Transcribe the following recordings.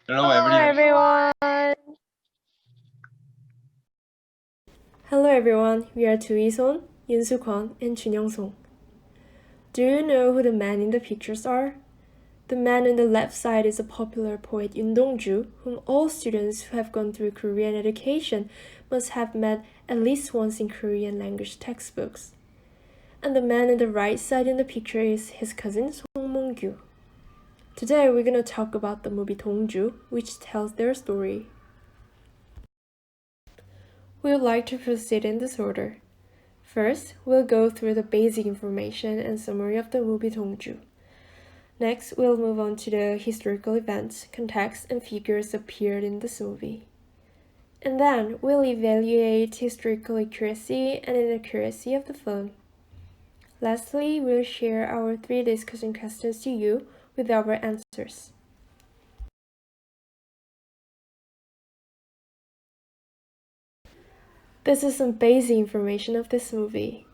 Hello everyone. Hello everyone, we are Tuison, Yunsu-kwon, and Chunyoung-song. Do you know who the men in the pictures are? The man on the left side is a popular poet Yoon Dongju, whom all students who have gone through Korean education must have met at least once in Korean language textbooks. And the man on the right side in the picture is his cousin Song Mong-gyu. Today we're gonna talk about the movie Dongju, which tells their story. We would like to proceed in this order. First, we'll go through the basic information and summary of the movie Dongju. Next, we'll move on to the historical events, context, and figures appeared in this movie. And then, we'll evaluate historical accuracy and inaccuracy of the film. Lastly, we'll share our 3 discussion questions to you with our answers. This is some basic information of this movie.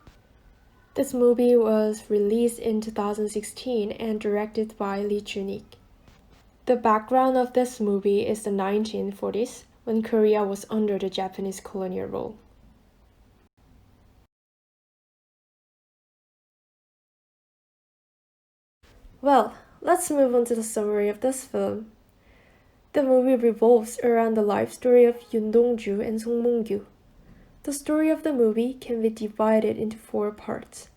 This movie was released in 2016 and directed by Lee Chun-ik. The background of this movie is the 1940s, when Korea was under the Japanese colonial rule. Well, let's move on to the summary of this film. The movie revolves around the life story of Yoon Dongju and Song Mong-gyu. The story of the movie can be divided into 4 parts.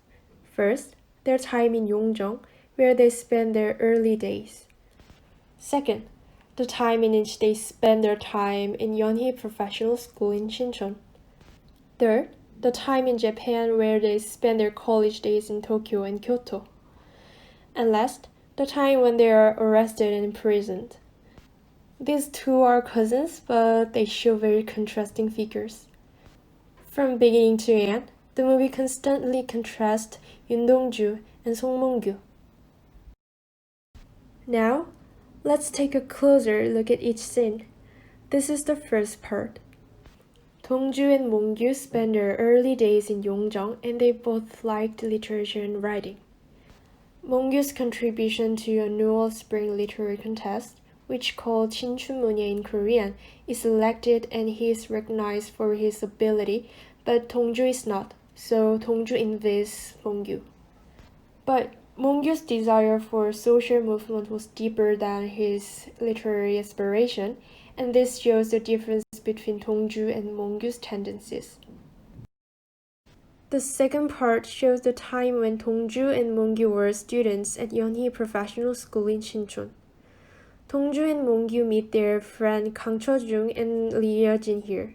First, their time in Yongjeong, where they spend their early days. Second, the time in which they spend their time in Yonhee Professional School in Shincheon. Third, the time in Japan where they spend their college days in Tokyo and Kyoto. And last, the time when they are arrested and imprisoned. These 2 are cousins, but they show very contrasting figures. From beginning to end, the movie constantly contrasts Yoon Dongju and Song Mong-gyu. Now, let's take a closer look at each scene. This is the first part. Dongju and Mong-gyu spent their early days in Yongjeong and they both liked literature and writing. Mong-gyu's contribution to annual spring literary contest, which called Shinchunmunye in Korean, is selected and he is recognized for his ability, but Dongju is not, so Dongju envies Mong-gyu. But Mong-gyu's desire for social movement was deeper than his literary aspiration, and this shows the difference between Dongju and Mong-gyu's tendencies. The second part shows the time when Dongju and Mong-gyu were students at Yonhee Professional School in Shincheon. Dongju and Mong-gyu meet their friend Kang Cho-jung and Lee Ye-jin here.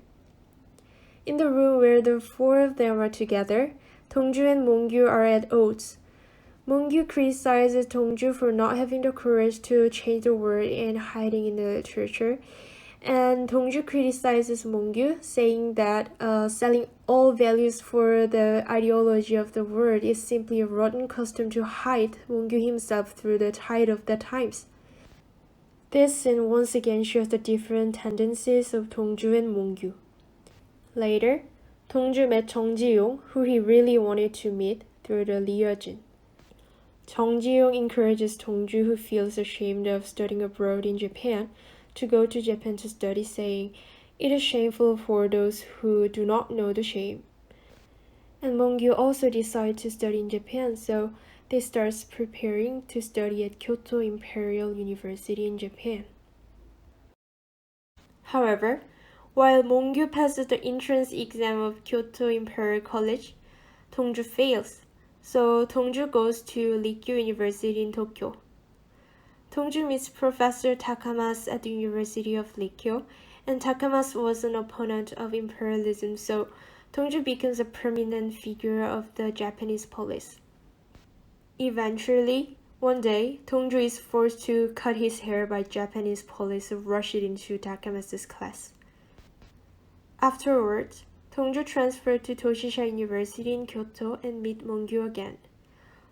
In the room where the 4 of them are together, Dongju and Mong-gyu are at odds. Mong-gyu criticizes Dongju for not having the courage to change the world and hiding in the literature, and Dongju criticizes Mong-gyu, saying that selling all values for the ideology of the world is simply a rotten custom to hide Mong-gyu himself through the tide of the times. This scene once again shows the different tendencies of Dongju and Mong-gyu. Later, Dongju met Jung Ji-yong, who he really wanted to meet, through the Lee Ye-jin. Jung Ji-yong encourages Dongju, who feels ashamed of studying abroad in Japan, to go to Japan to study, saying, "It is shameful for those who do not know the shame." And Mong-gyu also decides to study in Japan, so they start preparing to study at Kyoto Imperial University in Japan. However, while Mong-gyu passes the entrance exam of Kyoto Imperial College, Dongju fails, so Dongju goes to Rikkyo University in Tokyo. Dongju meets Professor Takamas at the University of Rikkyo, and Takamas was an opponent of imperialism, so Dongju becomes a prominent figure of the Japanese police. Eventually, one day, Dongju is forced to cut his hair by Japanese police who rush it into Takamas' class. Afterwards, Dongju transferred to Toshisha University in Kyoto and meet Mong-gyu again.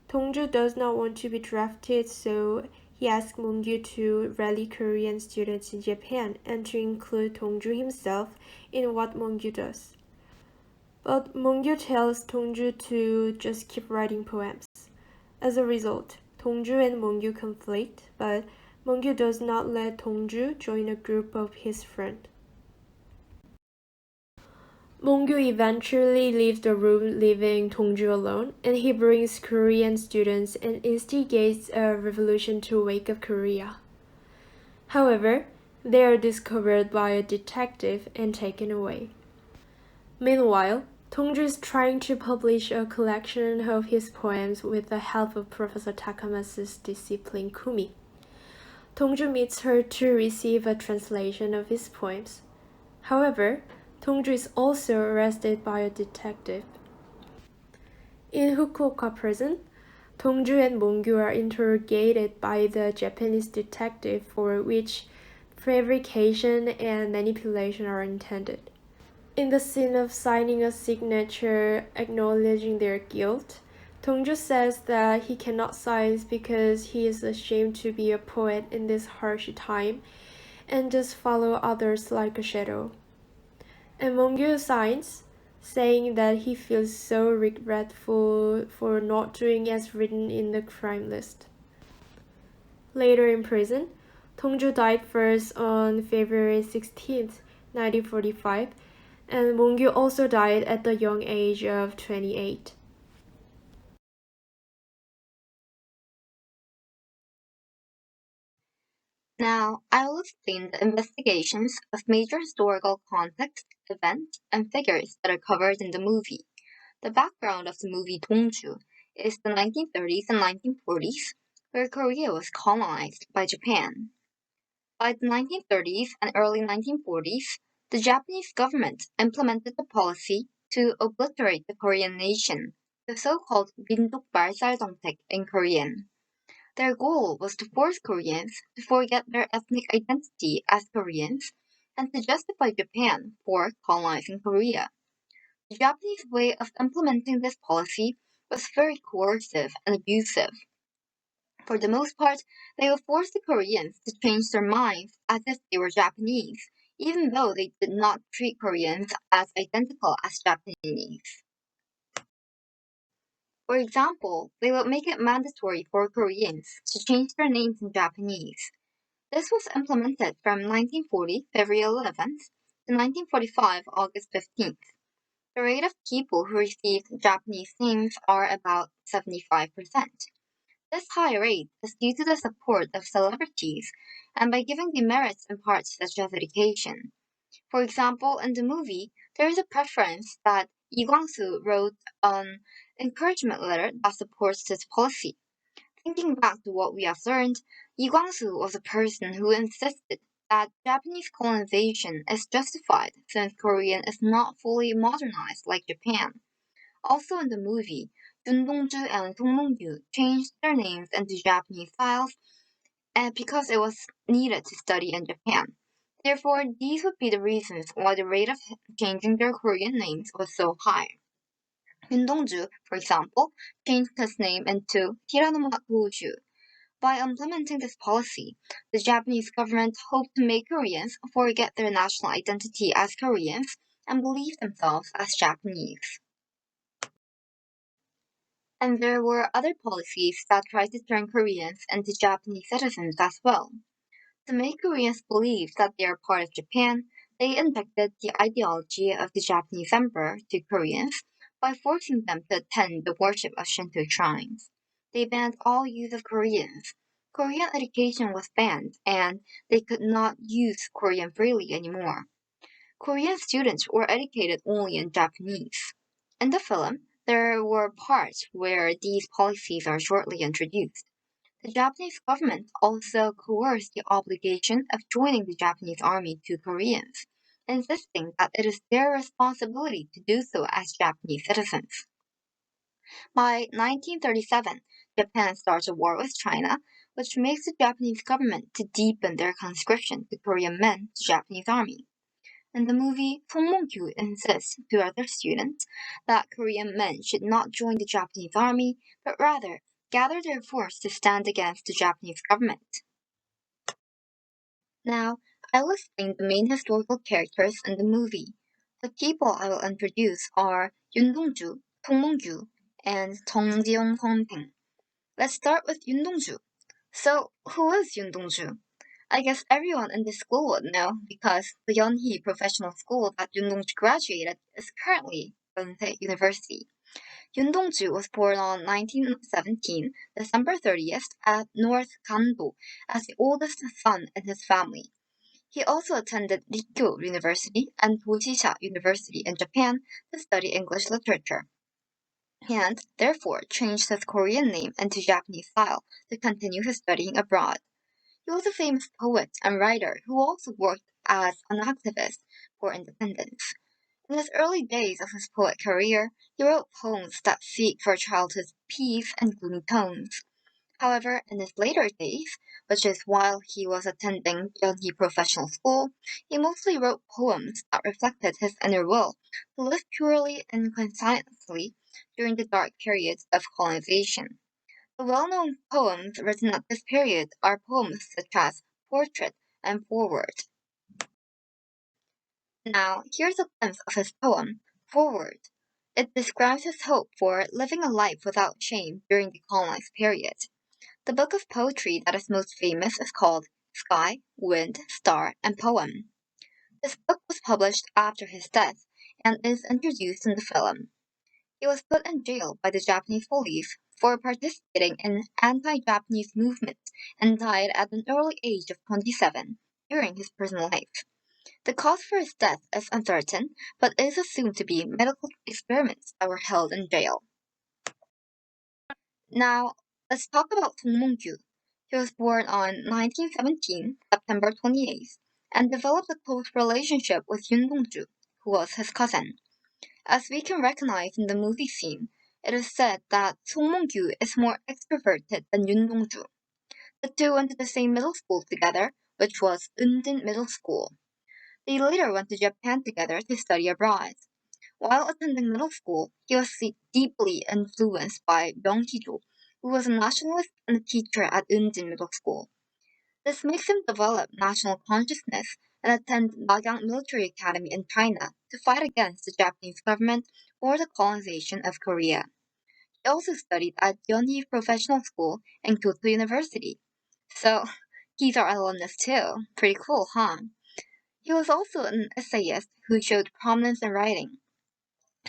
Dongju does not want to be drafted, so he asks Mong-gyu to rally Korean students in Japan and to include Dongju himself in what Mong-gyu does. But Mong-gyu tells Dongju to just keep writing poems. As a result, Dongju and Mong-gyu conflict, but Mongyu does not let Dongju join a group of his friends. Mongyu eventually leaves the room, leaving Dongju alone, and he brings Korean students and instigates a revolution to wake up Korea. However, they are discovered by a detective and taken away. Meanwhile, Dongju is trying to publish a collection of his poems with the help of Professor Takamasu's disciple Kumi. Dongju meets her to receive a translation of his poems. However, Dongju is also arrested by a detective. In Fukuoka prison, Dongju and Mongyu are interrogated by the Japanese detective, for which fabrication and manipulation are intended. In the scene of signing a signature acknowledging their guilt, Dongju says that he cannot sign because he is ashamed to be a poet in this harsh time and just follow others like a shadow. And Mongyu signs, saying that he feels so regretful for not doing as written in the crime list. Later in prison, Dongju died first on February 16th, 1945, and Mongyu also died at the young age of 28. Now, I will explain the investigations of major historical context, events, and figures that are covered in the movie. The background of the movie Dongju is the 1930s and 1940s, where Korea was colonized by Japan. By the 1930s and early 1940s, the Japanese government implemented the policy to obliterate the Korean nation, the so-called 민족 말살 정책 in Korean. Their goal was to force Koreans to forget their ethnic identity as Koreans and to justify Japan for colonizing Korea. The Japanese way of implementing this policy was very coercive and abusive. For the most part, they would force the Koreans to change their minds as if they were Japanese, even though they did not treat Koreans as identical as Japanese. For example, they would make it mandatory for Koreans to change their names in Japanese. This was implemented from 1940 February 11th to 1945 August 15th. The rate of people who received Japanese names are about 75%. This high rate is due to the support of celebrities and by giving demerits in parts such as education. For example, in the movie, there is a preference that Lee Kwang-soo wrote an encouragement letter that supports this policy. Thinking back to what we have learned, Lee Kwang-soo was a person who insisted that Japanese colonization is justified since Korean is not fully modernized like Japan. Also in the movie, Yoon Dong-ju and Song Mong-gyu changed their names into Japanese styles and because it was needed to study in Japan. Therefore, these would be the reasons why the rate of changing their Korean names was so high. Yoon Dong-ju, for example, changed his name into Hiranuma Goju. By implementing this policy, the Japanese government hoped to make Koreans forget their national identity as Koreans and believe themselves as Japanese. And there were other policies that tried to turn Koreans into Japanese citizens as well. To make Koreans believe that they are part of Japan, they injected the ideology of the Japanese emperor to Koreans by forcing them to attend the worship of Shinto shrines. They banned all use of Koreans. Korean education was banned, and they could not use Korean freely anymore. Korean students were educated only in Japanese. In the film, there were parts where these policies are shortly introduced. The Japanese government also coerced the obligation of joining the Japanese army to Koreans, insisting that it is their responsibility to do so as Japanese citizens. By 1937, Japan starts a war with China, which makes the Japanese government to deepen their conscription to Korean men to Japanese army. In the movie, Song Mong-kyu insists to other students that Korean men should not join the Japanese army, but rather gather their force to stand against the Japanese government. Now, I will explain the main historical characters in the movie. The people I will introduce are Yoon Dong-ju, Song Mong-kyu, and Jung Ji-young Song-ping. Let's start with Yoon Dong-ju. So, who is Yoon Dongju? I guess everyone in this school would know because the Yeonhee Professional School that Yoon Dongju graduated is currently Yonsei University. Yoon Dongju was born on 1917, December 30th, at North Kando as the oldest son in his family. He also attended Rikkyo University and Toshisha University in Japan to study English literature, and therefore changed his Korean name into Japanese style to continue his studying abroad. He was a famous poet and writer who also worked as an activist for independence. In his early days of his poet career, he wrote poems that seek for childhood's peace and gloomy tones. However, in his later days, which is while he was attending Yeonhee Professional School, he mostly wrote poems that reflected his inner will to live purely and conscientiously during the dark periods of colonization. The well-known poems written at this period are poems such as Portrait and Forward. Now, here's a glimpse of his poem, Forward. It describes his hope for living a life without shame during the colonized period. The book of poetry that is most famous is called Sky, Wind, Star, and Poem. This book was published after his death and is introduced in the film. He was put in jail by the Japanese police for participating in anti-Japanese movement and died at an early age of 27 during his prison life. The cause for his death is uncertain, but is assumed to be medical experiments that were held in jail. Now, let's talk about Dongju. He was born on 1917, September 28th, and developed a close relationship with Yoon Dongju, who was his cousin. As we can recognize in the movie scene, it is said that Song Mong-gyu is more extroverted than Yoon Dongju. The two went to the same middle school together, which was Eunjin Middle School. They later went to Japan together to study abroad. While attending middle school, he was deeply influenced by Byung Hee-jo, who was a nationalist and a teacher at Eunjin Middle School. This makes him develop national consciousness and attend Nagyang Military Academy in China to fight against the Japanese government or the colonization of Korea. He also studied at Yeonhee Professional School and Kyoto University. So, he's our alumnus too. Pretty cool, huh? He was also an essayist who showed prominence in writing.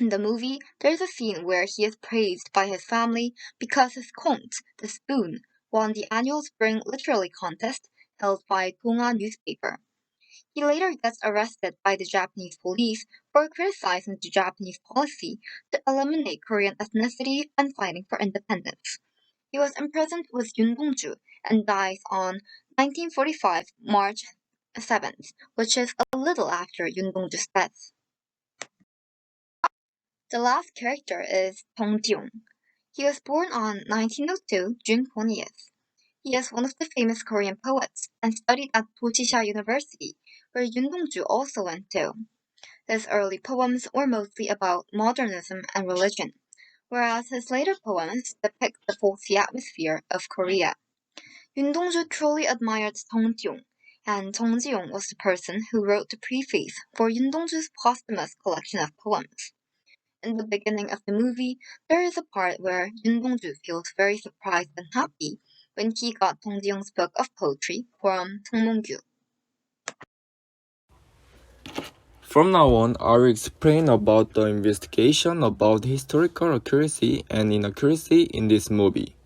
In the movie, there's a scene where he is praised by his family because his conte, the spoon, won the annual spring literary contest held by Donga newspaper. He later gets arrested by the Japanese police for criticizing the Japanese policy to eliminate Korean ethnicity and fighting for independence. He was imprisoned with Yoon Dongju and dies on 1945 March 7th, which is a little after Yoon Dongju's death. The last character is Dong Jiung. He was born on 1902, June 20th. He is one of the famous Korean poets and studied at Toshisha University, where Yoon Dongju also went to. His early poems were mostly about modernism and religion, whereas his later poems depict the folksy atmosphere of Korea. Yoon Dongju truly admired Dong Jiung, and Dong Jiung was the person who wrote the preface for Yoon Dongju's posthumous collection of poems. In the beginning of the movie, there is a part where Yoon Dongju feels very surprised and happy when he got Dong Jiung's book of poetry from Song Mong-gyu. From now on, I will explain about the investigation about historical accuracy and inaccuracy in this movie.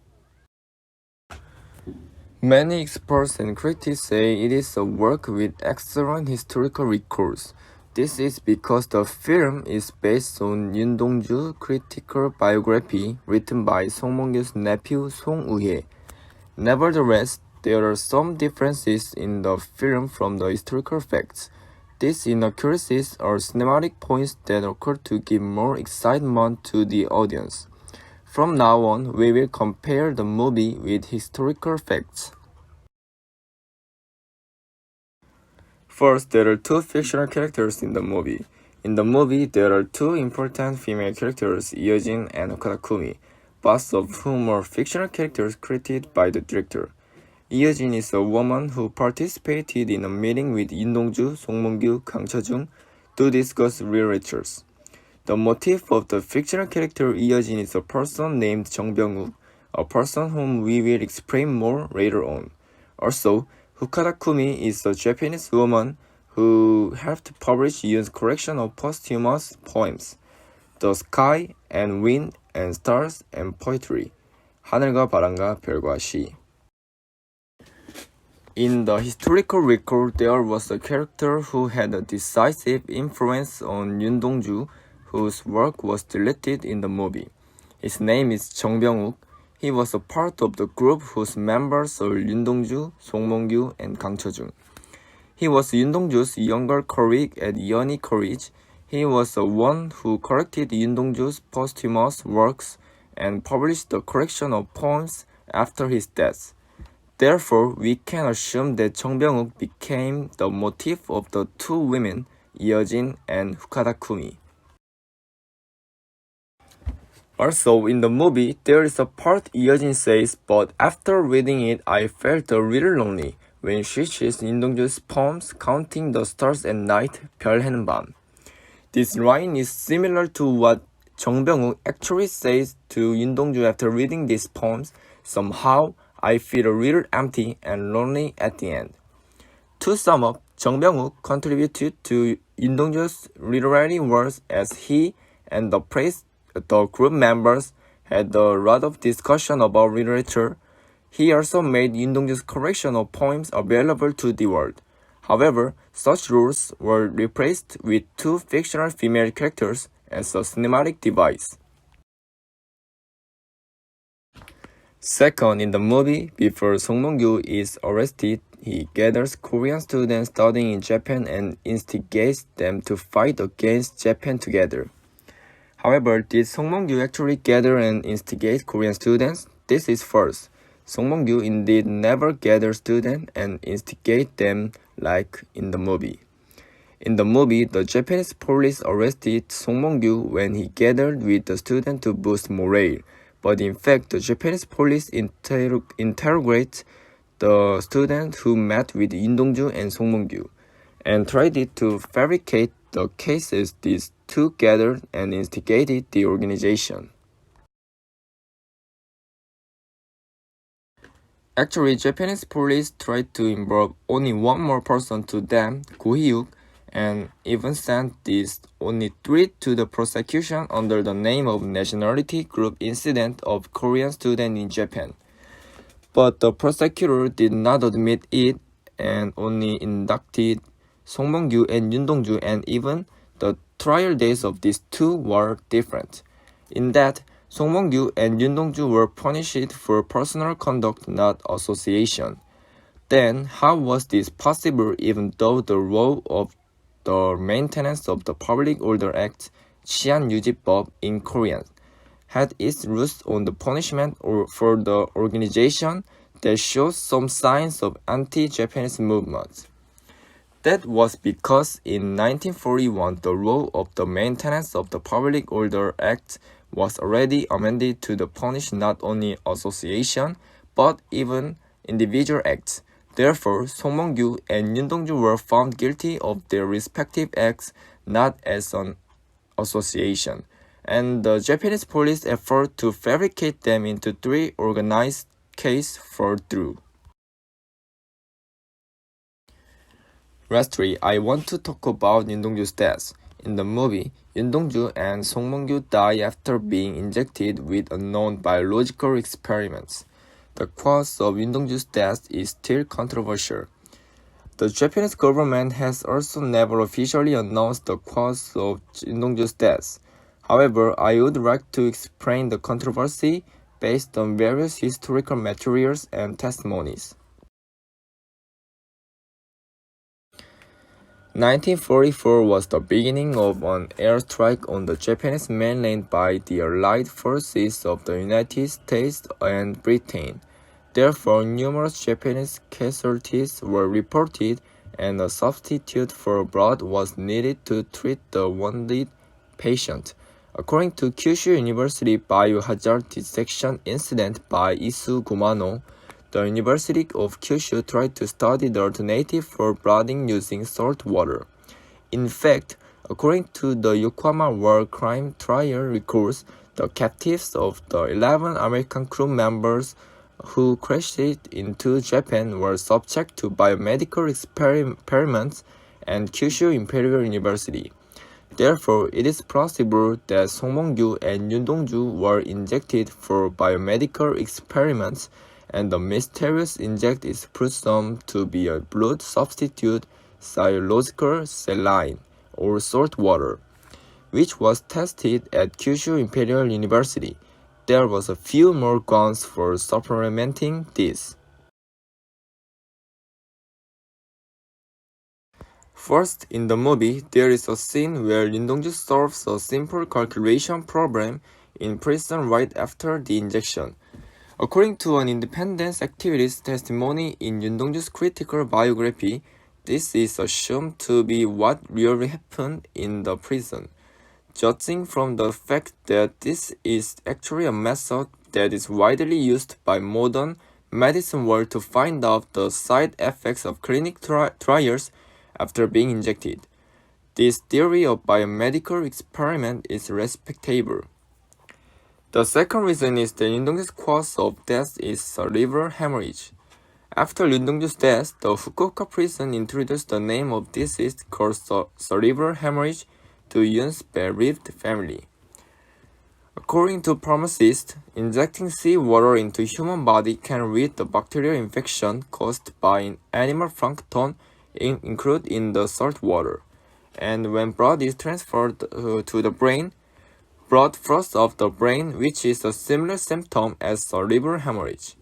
Many experts and critics say it is a work with excellent historical records. This is because the film is based on Yoon Dongju's critical biography written by Song Mong-gyu's nephew Song Eui. Nevertheless, there are some differences in the film from the historical facts. These inaccuracies are cinematic points that occur to give more excitement to the audience. From now on, we will compare the movie with historical facts. First, there are two fictional characters in the movie. In the movie, there are two important female characters, Yeojin and Okatakumi, both of whom are fictional characters created by the director. Yeojin is a woman who participated in a meeting with Yoon Dongju, Song Mong-gyu, Kang Cheojung to discuss literatures. The motif of the fictional character Yeojin is a person named Jung Byung-wook, a person whom we will explain more later on. Also, Hukada Kumi is a Japanese woman who helped publish Yun's collection of posthumous poems, The Sky and Wind and Stars and Poetry, 하늘과 바람과 별과 시. In the historical record, there was a character who had a decisive influence on Yun Dongju, whose work was deleted in the movie. His name is Jung Byung-wook. He was a part of the group whose members are Yun Dongju, Song Mong-gyu, and Kang Cho-jung. He was Yun Dongju's younger colleague at Yeonhee College. He was the one who corrected Yun Dongju's posthumous works and published the collection of poems after his death. Therefore, we can assume that Jung Byung-wook became the motif of the two women, Yeojin and Hukada Kumi. Also, in the movie, there is a part Yeojin says, "But after reading it, I felt a little lonely," when she sees Yun Dongju's poems counting the stars at night, 별 해는 밤. This line is similar to what Jung Byung-wook actually says to Yun Dongju after reading these poems. Somehow, I feel a little empty and lonely at the end. To sum up, Jung Byung-wook contributed to Yun Dongju's literary works as he and the group members had a lot of discussion about literature. He also made Yun Dongju's collection of poems available to the world. However, such rules were replaced with two fictional female characters as a cinematic device. Second, in the movie, before Song Mong-gyu is arrested, he gathers Korean students studying in Japan and instigates them to fight against Japan together. However, did Song Mong-gyu actually gather and instigate Korean students? This is false. Song Mong-gyu indeed never gathered students and instigate them like in the movie. In the movie, the Japanese police arrested Song Mong-gyu when he gathered with the students to boost morale. But in fact, the Japanese police interrogate the student who met with Yun Dongju and Song Mong-gyu and tried to fabricate the cases these two gathered and instigated the organization. Actually, Japanese police tried to involve only one more person to them, Go Hee-yuk, and even sent these only three to the prosecution under the name of Nationality Group Incident of Korean Student in Japan. But the prosecutor did not admit it and only inducted Song Mong-gyu and Yun Dongju, and even the trial days of these two were different. In that, Song Mong-gyu and Yun Dongju were punished for personal conduct, not association. Then, how was this possible even though the role of the maintenance of the Public Order Act, 치안 유지법 in Korean, had its roots on the punishment for the organization that shows some signs of anti-Japanese movement? That was because in 1941, the role of the maintenance of the Public Order Act was already amended to punish not only association, but even individual acts. Therefore, Song Mong-gyu and Yun Dongju were found guilty of their respective acts, not as an association, and the Japanese police effort to fabricate them into three organized cases fell through. Lastly, I want to talk about Yun Dongju's death. In the movie, Yun Dongju and Song Mong-gyu die after being injected with unknown biological experiments. The cause of Yun Dongju's death is still controversial. The Japanese government has also never officially announced the cause of Yun Dongju's death. However, I would like to explain the controversy based on various historical materials and testimonies. 1944 was the beginning of an airstrike on the Japanese mainland by the Allied forces of the United States and Britain. Therefore, numerous Japanese casualties were reported, and a substitute for blood was needed to treat the wounded patient. According to Kyushu University Biohazard Dissection Incident by Isu Gumano, the University of Kyushu tried to study the alternative for blooding using salt water. In fact, according to the Yokohama War Crime Trial records, The captives of the 11 American crew members who crashed into Japan were subject to biomedical experiments at Kyushu Imperial University. Therefore, it is plausible that Song Mong-gyu and Yoon Dong-ju were injected for biomedical experiments, and the mysterious inject is presumed to be a blood substitute biological saline, or salt water, which was tested at Kyushu Imperial University. There was a few more grounds for supplementing this. First, in the movie, there is a scene where Yoon Dong-ju solves a simple calculation problem in prison right after the injection. According to an independent activist's testimony in Yoon Dong-ju's critical biography, this is assumed to be what really happened in the prison. Judging from the fact that this is actually a method that is widely used by modern medicine world to find out the side effects of clinic trials after being injected. This theory of biomedical experiment is respectable. The second reason is that Yoon Dong-ju's cause of death is a liver hemorrhage. After Yoon Dong-ju's death, the Fukuoka prison introduced the name of disease called cerebral hemorrhage to Yoon's bereaved family. According to pharmacists, injecting seawater into human body can rid the bacterial infection caused by animal plankton included in the salt water. And when blood is transferred to the brain, blood flows off the brain, which is a similar symptom as a liver hemorrhage.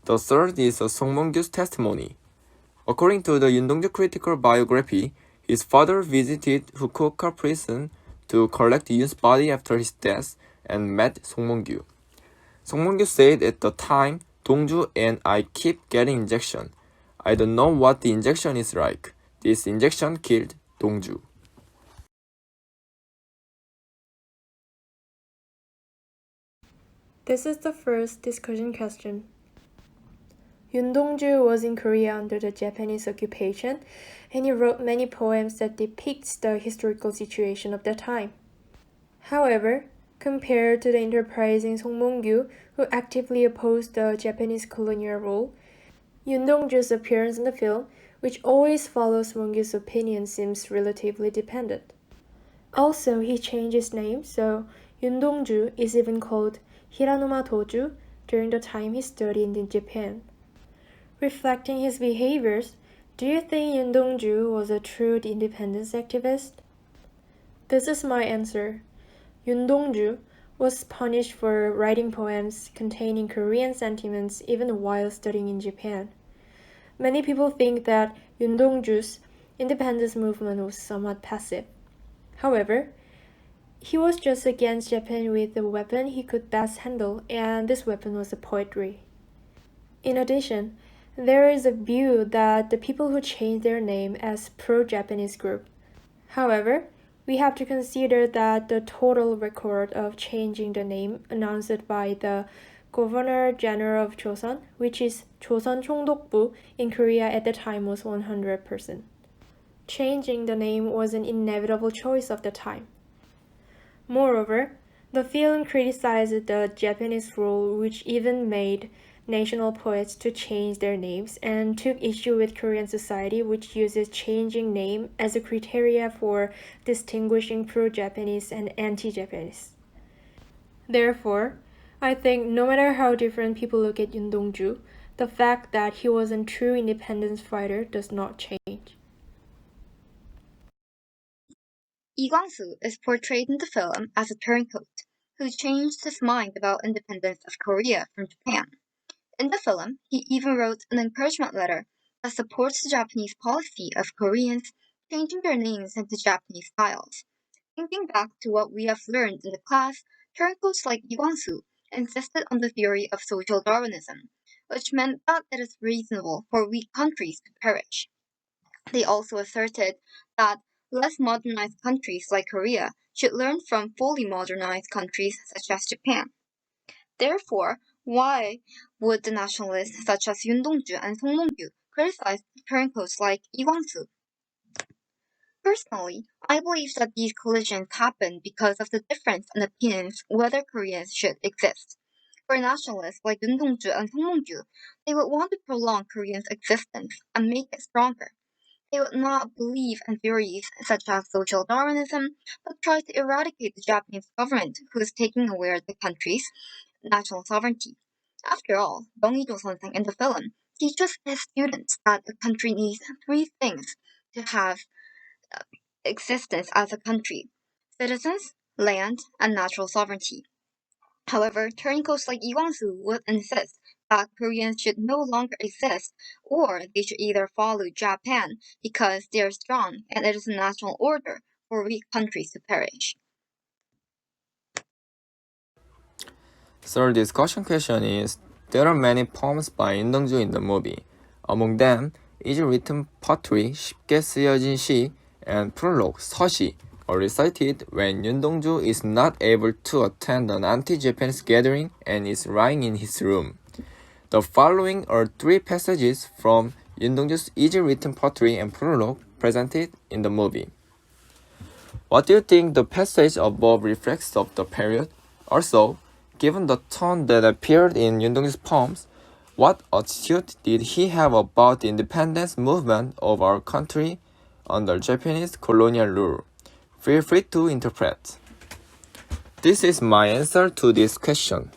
The third is Song Mong-gyu's testimony. According to the Yoon Dong-ju critical biography, his father visited Fukuoka prison to collect Yoon's body after his death and met Song Mong-gyu. Song Mong-gyu said at the time, Dongju and I keep getting injection. I don't know what the injection is like. This injection killed Dongju. This is the first discussion question. Yoon Dong-ju was in Korea under the Japanese occupation, and he wrote many poems that depict the historical situation of the time. However, compared to the enterprising Song Mong-gyu, who actively opposed the Japanese colonial rule, Yoon Dong-ju's appearance in the film, which always follows Mong-gyu's opinion, seems relatively dependent. Also, he changed his name, so Yoon Dong-ju is even called Hiranuma Doju during the time he studied in Japan. Reflecting his behaviors, do you think Yoon Dong-ju was a true independence activist? This is my answer. Yoon Dong-ju was punished for writing poems containing Korean sentiments even while studying in Japan. Many people think that Yoon Dong-ju's independence movement was somewhat passive. However, he was just against Japan with the weapon he could best handle, and this weapon was the poetry. In addition, there is a view that the people who changed their name as pro-Japanese group. However, we have to consider that the total record of changing the name announced by the Governor General of Joseon, which is Joseon Chongdokbu in Korea at the time, was 100%. Changing the name was an inevitable choice of the time. Moreover, the film criticized the Japanese rule, which even made national poets to change their names, and took issue with Korean society, which uses changing name as a criteria for distinguishing pro-Japanese and anti-Japanese. Therefore, I think no matter how different people look at Yoon Dong-ju, the fact that he was a true independence fighter does not change. Lee Kwang-soo is portrayed in the film as a turncoat who changed his mind about independence of Korea from Japan. In the film, he even wrote an encouragement letter that supports the Japanese policy of Koreans changing their names into Japanese styles. Thinking back to what we have learned in the class, turncoats like Lee Kwang-soo insisted on the theory of social Darwinism, which meant that it is reasonable for weak countries to perish. They also asserted that less modernized countries like Korea should learn from fully modernized countries such as Japan. Therefore, why would the nationalists such as Yoon Dong-ju and Song Mong-gyu criticize turncoats like Lee Kwang-soo? Personally, I believe that these collisions happen because of the difference in opinions whether Koreans should exist. For nationalists like Yoon Dongju and Song Mong-ju, they would want to prolong Koreans' existence and make it stronger. They would not believe in theories such as social Darwinism, but try to eradicate the Japanese government who is taking away the country's national sovereignty. After all, Dong Sensing in the film teaches his students that the country needs three things to have existence as a country: citizens, land, and natural sovereignty. However, turncoats like Lee Kwang-soo would insist that Koreans should no longer exist, or they should either follow Japan because they are strong and it is a national order for weak countries to perish. Third discussion question is, there are many poems by Dongju in the movie. Among them, easy written poetry, 쉽게 쓰여진 시, and prologue, 서시, are recited when Dongju is not able to attend an anti-Japanese gathering and is lying in his room. The following are three passages from Dongju's easy written poetry and prologue presented in the movie. What do you think the passage above reflects of the period? Also, given the tone that appeared in Dongju's poems, what attitude did he have about the independence movement of our country under Japanese colonial rule? Feel free to interpret. This is my answer to this question.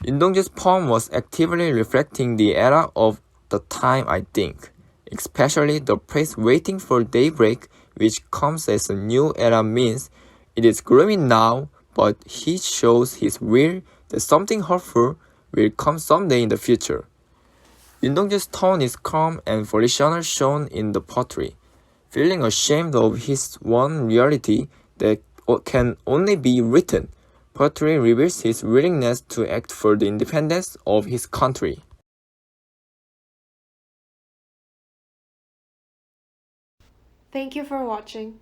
Dongju's poem was actively reflecting the era of the time, I think, especially the phrase waiting for daybreak, which comes as a new era means it is gloomy now, but he shows his will that something hopeful will come someday in the future. Dongju's tone is calm and volitional shown in the poetry. Feeling ashamed of his one reality that can only be written, poetry reveals his willingness to act for the independence of his country. Thank you for watching.